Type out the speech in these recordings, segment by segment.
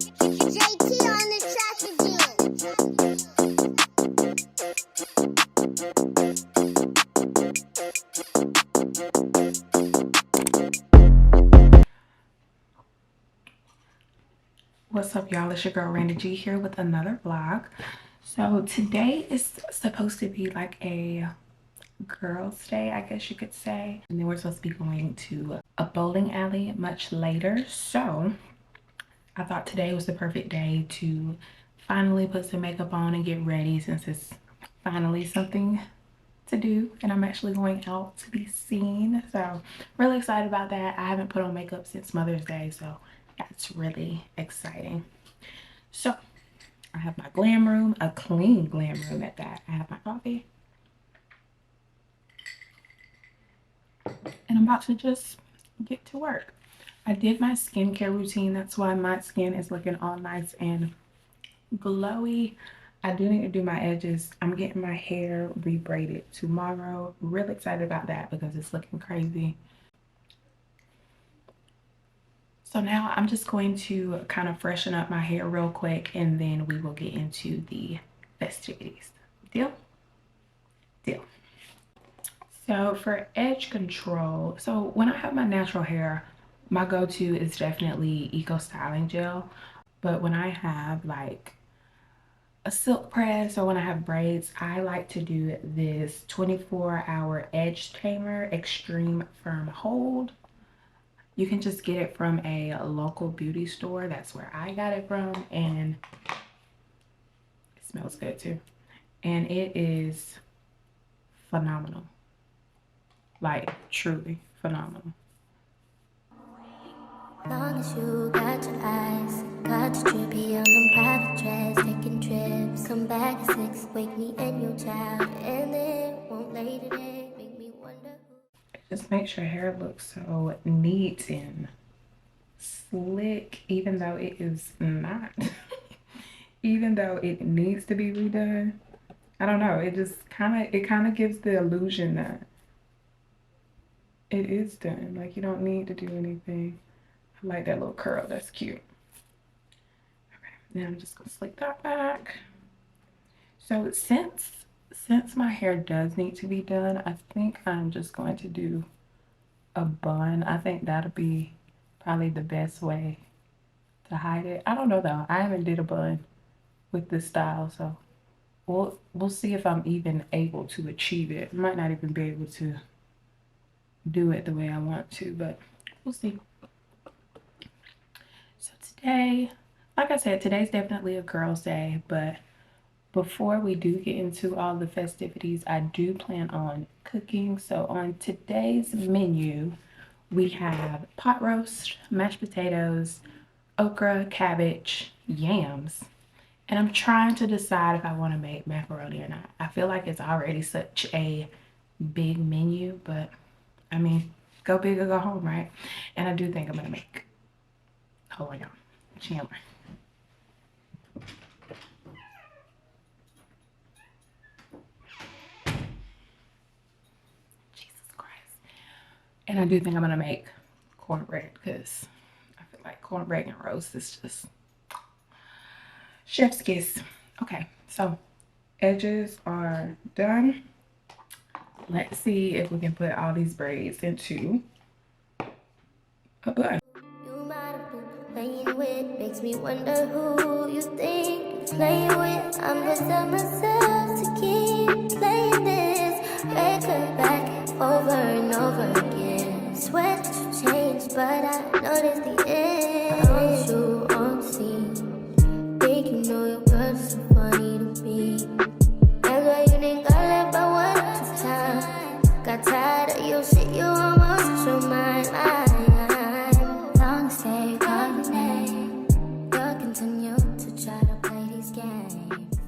JT on the track again. What's up, y'all? It's your girl Randy G here with another vlog. So today is supposed to be like a girls' day, I guess you could say. And then we're supposed to be going to a bowling alley much later. So I thought today was the perfect day to finally put some makeup on and get ready, since it's finally something to do and I'm actually going out to be seen. So really excited about that. I haven't put on makeup since Mother's Day, so that's really exciting. So I have my glam room, a clean glam room at that. I have my coffee and I'm about to just get to work. I did my skincare routine. That's why my skin is looking all nice and glowy. I do need to do my edges. I'm getting my hair rebraided tomorrow. Really excited about that because it's looking crazy. So now I'm just going to kind of freshen up my hair real quick and then we will get into the festivities. Deal? Deal. So for edge control, so when I have my natural hair, my go-to is definitely Eco Styling Gel. But when I have like a silk press or when I have braids, I like to do this 24-hour edge tamer extreme firm hold. You can just get it from a local beauty store. That's where I got it from, and it smells good too. And it is phenomenal, like truly phenomenal. Long as you got your eyes, got your drippy on them private jets, taking trips. Come back at 6, wake me and your child, and then won't lay today, make me wonder. It just makes your hair look so neat and slick, even though it is not. Even though it needs to be redone. I don't know. It just kind of gives the illusion that it is done. Like you don't need to do anything. I like that little curl. That's cute. Okay, now I'm just gonna slick that back. So since my hair does need to be done, I think I'm just going to do a bun. I think that'll be probably the best way to hide it. I don't know though. I haven't did a bun with this style, so we'll see if I'm even able to achieve it. I might not even be able to do it the way I want to, but we'll see. So today, like I said, today's definitely a girl's day, but before we do get into all the festivities, I do plan on cooking. So on today's menu, we have pot roast, mashed potatoes, okra, cabbage, yams. And I'm trying to decide if I want to make macaroni or not. I feel like it's already such a big menu, but I mean, go big or go home, right? And I do think I'm going to make, hold on, y'all, Chandler. Jesus Christ. And I do think I'm going to make cornbread because I feel like cornbread and roast is just chef's kiss. Okay, so edges are done. Let's see if we can put all these braids into a bun. You might have been playing with, makes me wonder who you think you're playing with. I'm just telling myself to keep playing this record back over and over again. Swear that you changed, but I noticed the end. I want you on the scene. Think you know your girl is so funny to me. That's why you didn't got left by one or two times. Got tired of your shit, you almost lost your mind. Long as they call your name, you'll continue to try to play these games.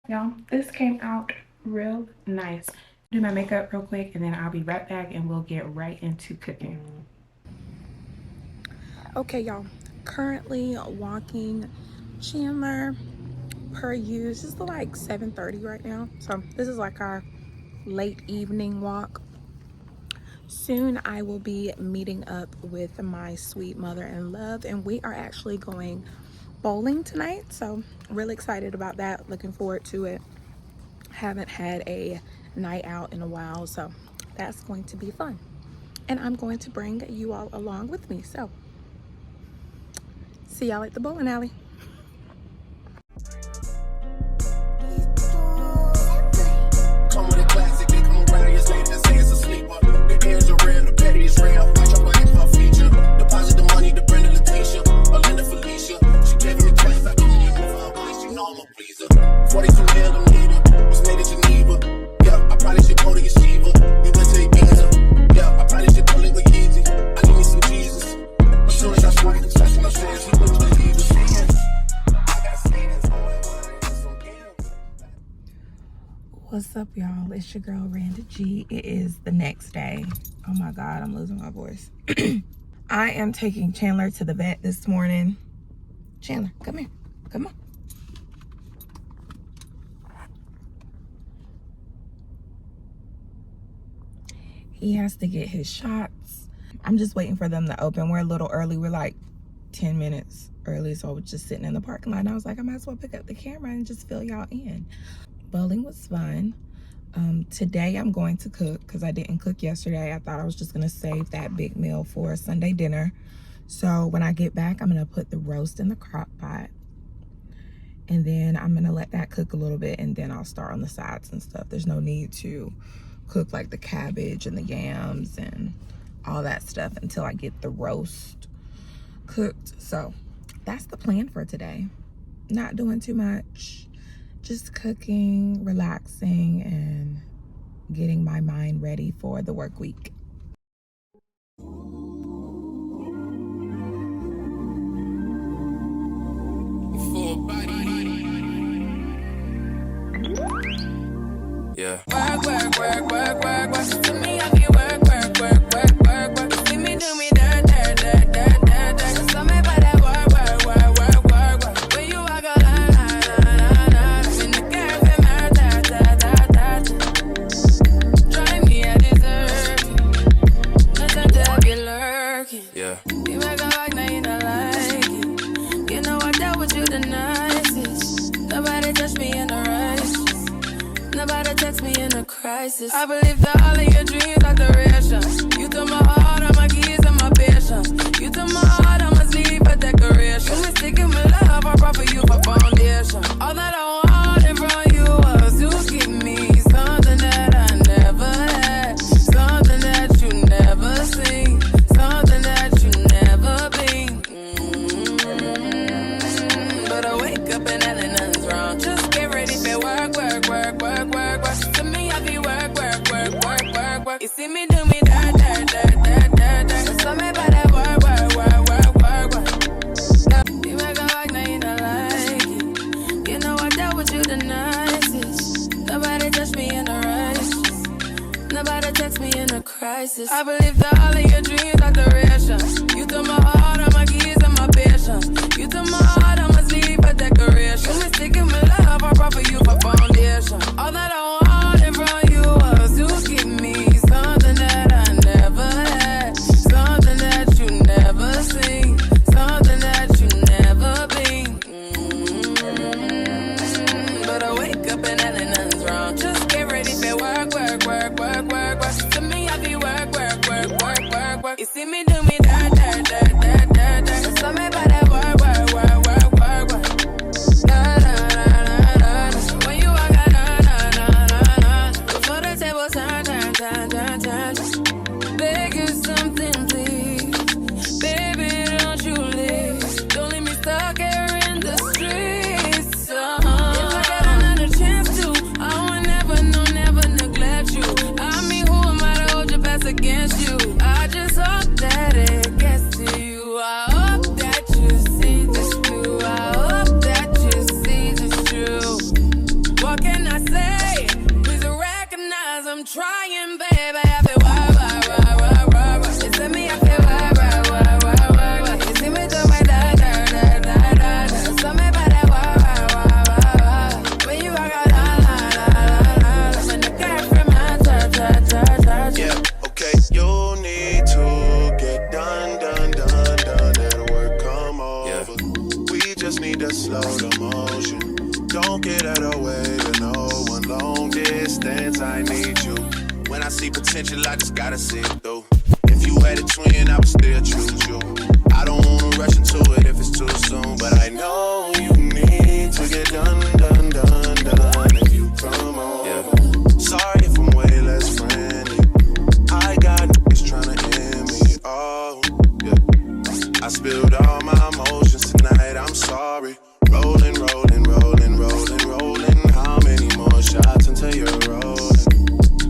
Y'all, this came out real nice. Do my makeup real quick and then I'll be right back and we'll get right into cooking. Okay, y'all, currently walking Chandler per use. It's like 7:30 right now, so this is like our late evening walk. Soon I will be meeting up with my sweet mother-in-law, and we are actually going bowling tonight, so really excited about that. Looking forward to it. Haven't had a night out in a while, so that's going to be fun, and I'm going to bring you all along with me. So see y'all at the bowling alley. Come with a classic, they come around your slave and say it's a sleeper. The ears are real, the petty is real. I drop my extra feature. Deposit the money to Brenda Leticia, or Linda Felicia. She gave me twice, I can't even for her place, you know I'm a pleaser. 42 millimeter, was made in Geneva. Yeah, I probably should go to Yeshiva. We went to Ibiza. Yeah, I probably should go live with Yeezy. I need me some Jesus. As soon as I swipe, that's when I say he wouldn't believe it. I got scenes going, some games. What's up, y'all? It's your girl Randa G. It is the next day. Oh my god, I'm losing my voice. I am taking Chandler to the vet this morning. Chandler, come here. Come on. He has to get his shots. I'm just waiting for them to open. We're a little early. We're like 10 minutes early, so I was just sitting in the parking lot, and I was like, I might as well pick up the camera and just fill y'all in. Bowling was fun. Today I'm going to cook because I didn't cook yesterday. I thought I was just gonna save that big meal for Sunday dinner. So when I get back, I'm gonna put the roast in the crock pot, and then I'm gonna let that cook a little bit, and then I'll start on the sides and stuff. There's no need to cook like the cabbage and the yams and all that stuff until I get the roast cooked. So that's the plan for today. Not doing too much, just cooking, relaxing, and getting my mind ready for the work week. Yeah. Work, work, work, work, work, work. To me, I feel work, work, work, work, work, work. See me do me dirt, dirt, dirt, dirt, dirt, dirt. So me by that work, work, work, work, work, work. When you walk a line, line, line, line. In the cafe, murder, da, da, da, da. Drive me a dessert. Nothing to have you lurking. Yeah. You make a like, now you don't like it. You know I dealt with you the nicest. Nobody touched me in the righteous. Nobody text me in a crisis. I believe that all of your dreams are duration. You took my heart, all my keys, and my patience. You took my heart, I must leave a decoration. You mistaken my love, I brought for you for foundation. All that I wanted from you was to give me something that I never had, something that you never seen, something that you never been. But I wake up and nothing's wrong. Just get ready for work, work, work, work, work, work. To me, I be work, work, work, work, work, work. You see me do me dirt, dirt, dirt, dirt, dirt, dirt. So me by that work, work, work, work, work, work. You make a like, now you don't like it. You know I dealt with you the nicest. Nobody touched me in the righteous. Nobody text me in a crisis. I believe that all of your dreams are duration. You took my heart, all my keys, and my patience. You took my heart, I must leave a decoration. You mistaken my love, I brought for you for foundation. All that I wanted from you was to give me something that I never had, something that you never seen, something that you never been. But I wake up and nothing's wrong. Just get ready for work, work, work, work, work, work. To me, I be work, work, work, work, work, work. You see me do me dirt, dirt, dirt, just need to slow the motion. Don't get out of the way to no one. Long distance, I need you. When I see potential, I just gotta see it through. If you had a twin, I would still choose you. I don't wanna rush into it if it's too soon, but I know you need to get done if you come on. Yeah. Sorry if I'm way less friendly. I got niggas tryna end me. Oh, yeah. I spilled all my emotions tonight. I'm sorry. Rolling. How many more shots until you're rolling?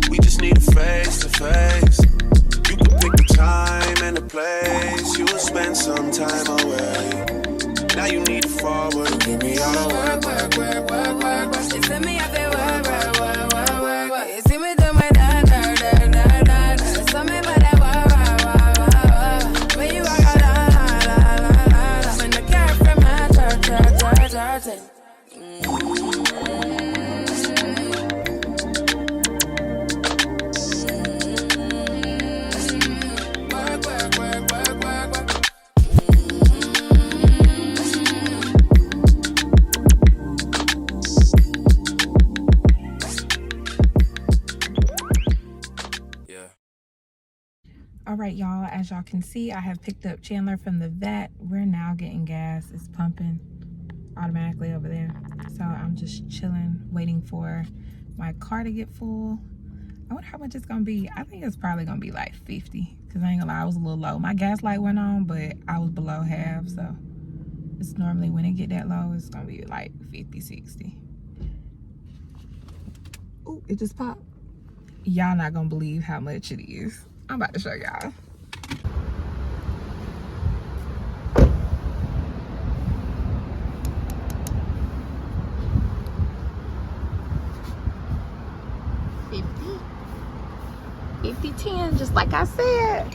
We just need a face to face. You can pick the time and the place. You will spend some time away. Now you need to forward and give me all the work. You send me up and work. You see me do my da. Tell me about that work. When you walk out, I'm in the car from my church. All right, y'all, as y'all can see, I have picked up Chandler from the vet. We're now getting gas. It's pumping automatically over there. So I'm just chilling, waiting for my car to get full. I wonder how much it's gonna be. I think it's probably gonna be like 50, because I ain't gonna lie, I was a little low. My gas light went on, but I was below half, so it's normally when it get that low, it's gonna be like 50, 60. Ooh, it just popped. Y'all not gonna believe how much it is. I'm about to show y'all. $50.10, just like I said.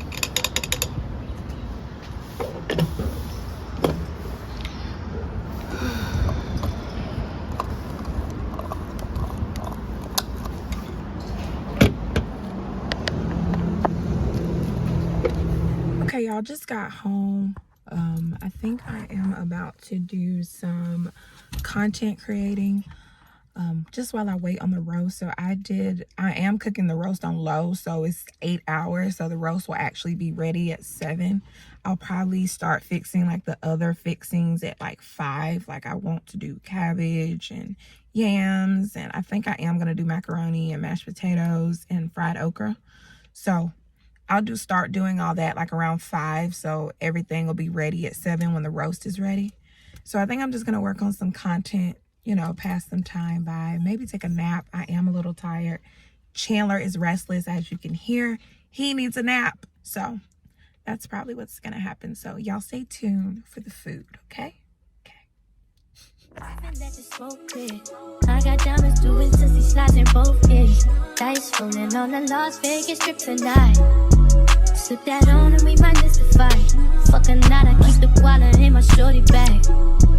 Okay, y'all, just got home. I think I am about to do some content creating just while I wait on the roast. So I am cooking the roast on low, so it's 8 hours, so the roast will actually be ready at 7. I'll probably start fixing like the other fixings at like 5. Like I want to do cabbage and yams, and I think I am gonna do macaroni and mashed potatoes and fried okra. So I'll start doing all that like around 5, so everything will be ready at 7 when the roast is ready. So I think I'm just gonna work on some content, you know, pass some time by, maybe take a nap. I am a little tired. Chandler is restless, as you can hear. He needs a nap. So that's probably what's gonna happen. So y'all stay tuned for the food, okay? I got diamonds doing sissy slides in both ears. Dice rolling on the Las Vegas strip tonight. Slip that on and we might miss the fight. Fuck a night, I keep the wallet in my shorty bag.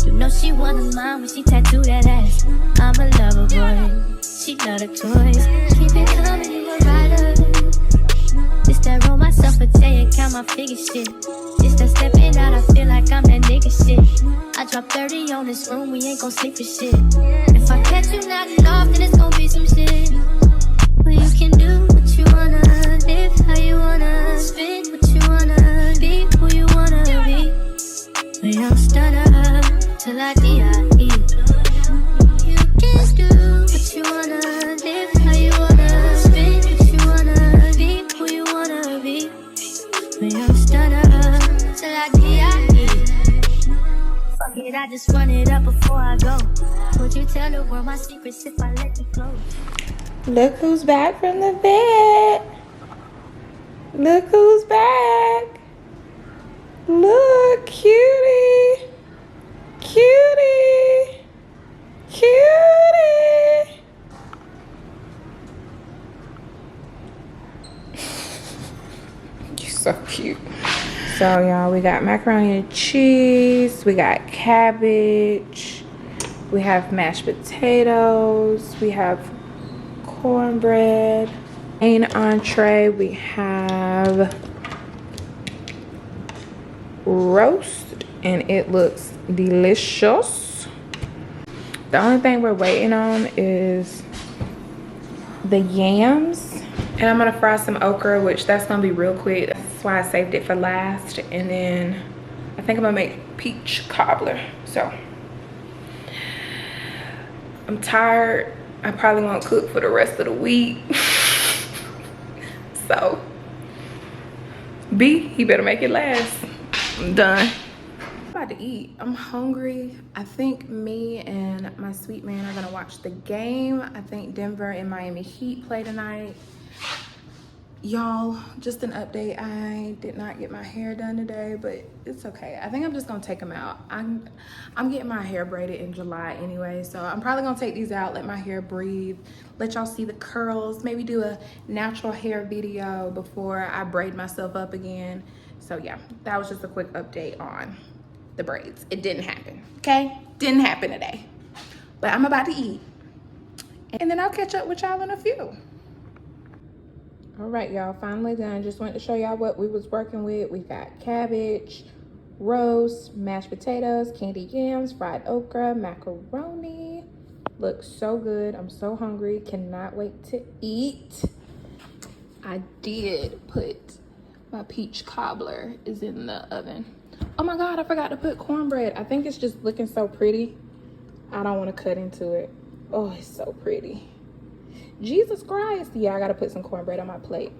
You know she one of mine when she tattooed that ass. I'm a lover boy, she love the toys. Keep it coming, you a rider. This that roll myself a day and count my figure shit. This that stepping out, I feel like I'm that nigga shit. I drop 30 on this room, we ain't gon' sleep for shit. If I catch you nodding off, then it's gon' be some shit. Well, you can do what you wanna, live how you wanna, spit what you wanna, be who you wanna be. We don't stutter till I D.I.E. You can do what you wanna, live how you wanna, spit what you wanna, be who you wanna be. We don't stutter till I D.I.E. Fuck it, I just run it up before I go. Would you tell the world my secrets if I let you close? Look who's back from the vet. Look who's back. Look, cutie. Cutie. Cutie. You're so cute. So y'all, we got macaroni and cheese. We got cabbage. We have mashed potatoes. We have cornbread. Main entree, we have roast and it looks delicious. The only thing we're waiting on is the yams, and I'm gonna fry some okra, which that's gonna be real quick. That's why I saved it for last. And then I think I'm gonna make peach cobbler. So I'm tired. I probably won't cook for the rest of the week. So B, he better make it last. I'm done. I'm about to eat. I'm hungry. I think me and my sweet man are gonna watch the game. I think Denver and Miami Heat play tonight. Y'all, just an update. I did not get my hair done today, but it's okay. I think I'm just gonna take them out. I'm getting my hair braided in July anyway, so I'm probably gonna take these out, let my hair breathe, let y'all see the curls, maybe do a natural hair video before I braid myself up again. So yeah, that was just a quick update on the braids. It didn't happen, okay? Didn't happen today. But I'm about to eat, and then I'll catch up with y'all in a few. All right, y'all, finally done. Just wanted to show y'all what we was working with. We got cabbage, roast, mashed potatoes, candied yams, fried okra, macaroni. Looks so good. I'm so hungry. Cannot wait to eat. I did put my peach cobbler is in the oven. Oh my God, I forgot to put cornbread. I think it's just looking so pretty. I don't want to cut into it. Oh, it's so pretty. Jesus Christ. Yeah, I gotta put some cornbread on my plate.